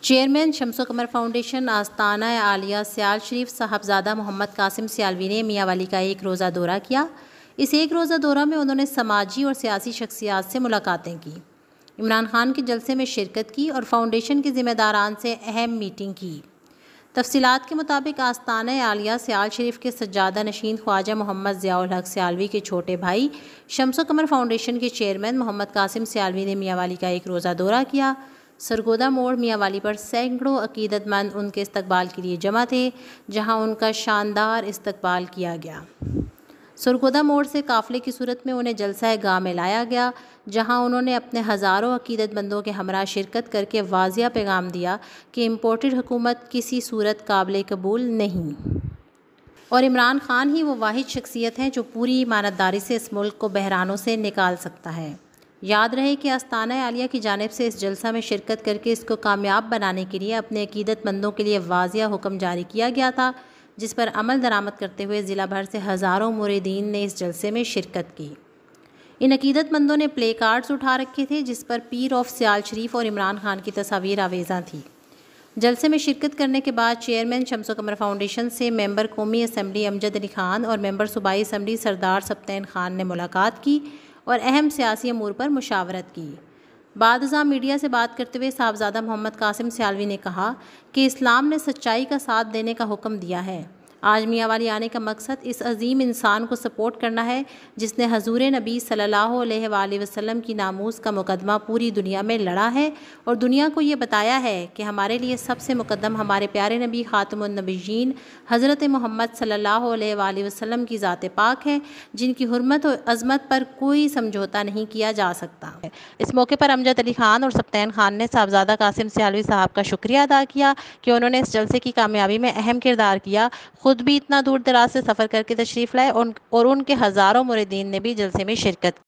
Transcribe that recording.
Chairman شمس و Qamar foundation آستانہ عالیہ سیال شریف صاحبزادہ محمد قاسم سیالوی نے میاں والی کا ایک روزہ دورہ کیا۔ اس ایک روزہ دورہ میں انہوں نے سماجی اور سیاسی شخصیات سے ملاقاتیں کی، عمران خان کے جلسے میں شرکت کی اور فاؤنڈیشن کے ذمہ داران سے اہم میٹنگ کی۔ تفصیلات کے مطابق آستانہ عالیہ سیال شریف کے سجادہ نشین خواجہ محمد ضیاء الحق سیالوی کے چھوٹے بھائی شمس و قمر فاؤنڈیشن کے چیئرمین محمد قاسم سیالوی نے میاں والی کا ایک روزہ دورہ کیا۔ سرگودہ موڑ میاں والی پر سینکڑوں عقیدت مند ان کے استقبال کے لیے جمع تھے، جہاں ان کا شاندار استقبال کیا گیا۔ سرگودہ موڑ سے قافلے کی صورت میں انہیں جلسہ گاہ میں لایا گیا، جہاں انہوں نے اپنے ہزاروں عقیدت مندوں کے ہمراہ شرکت کر کے واضح پیغام دیا کہ امپورٹڈ حکومت کسی صورت قابل قبول نہیں، اور عمران خان ہی وہ واحد شخصیت ہیں جو پوری ایمانداری سے اس ملک کو بحرانوں سے نکال سکتا ہے۔ یاد رہے کہ آستانہ عالیہ کی جانب سے اس جلسہ میں شرکت کر کے اس کو کامیاب بنانے کے لیے اپنے عقیدت مندوں کے لیے واضح حکم جاری کیا گیا تھا، جس پر عمل درآمد کرتے ہوئے ضلع بھر سے ہزاروں مریدین نے اس جلسے میں شرکت کی۔ ان عقیدت مندوں نے پلے کارڈز اٹھا رکھے تھے جس پر پیر آف سیال شریف اور عمران خان کی تصاویر آویزاں تھیں۔ جلسے میں شرکت کرنے کے بعد چیئرمین شمس و قمر فاؤنڈیشن سے ممبر قومی اسمبلی امجد علی خان اور ممبر صوبائی اسمبلی سردار سبطین خان نے ملاقات کی اور اہم سیاسی امور پر مشاورت کی۔ بعد ازاں میڈیا سے بات کرتے ہوئے صاحبزادہ محمد قاسم سیالوی نے کہا کہ اسلام نے سچائی کا ساتھ دینے کا حکم دیا ہے۔ آج میاں والی آنے کا مقصد اس عظیم انسان کو سپورٹ کرنا ہے جس نے حضور نبی صلی اللہ علیہ وآلہ وسلم کی ناموس کا مقدمہ پوری دنیا میں لڑا ہے اور دنیا کو یہ بتایا ہے کہ ہمارے لیے سب سے مقدم ہمارے پیارے نبی خاتم النبیین حضرت محمد صلی اللہ علیہ وآلہ وسلم کی ذات پاک ہے، جن کی حرمت و عظمت پر کوئی سمجھوتا نہیں کیا جا سکتا۔ اس موقع پر امجد علی خان اور سبطین خان نے صاحبزادہ قاسم سیالوی صاحب کا شکریہ ادا کیا کہ انہوں نے اس جلسے کی کامیابی میں اہم کردار کیا، خود بھی اتنا دور دراز سے سفر کر کے تشریف لائے اور ان کے ہزاروں مریدین نے بھی جلسے میں شرکت کی۔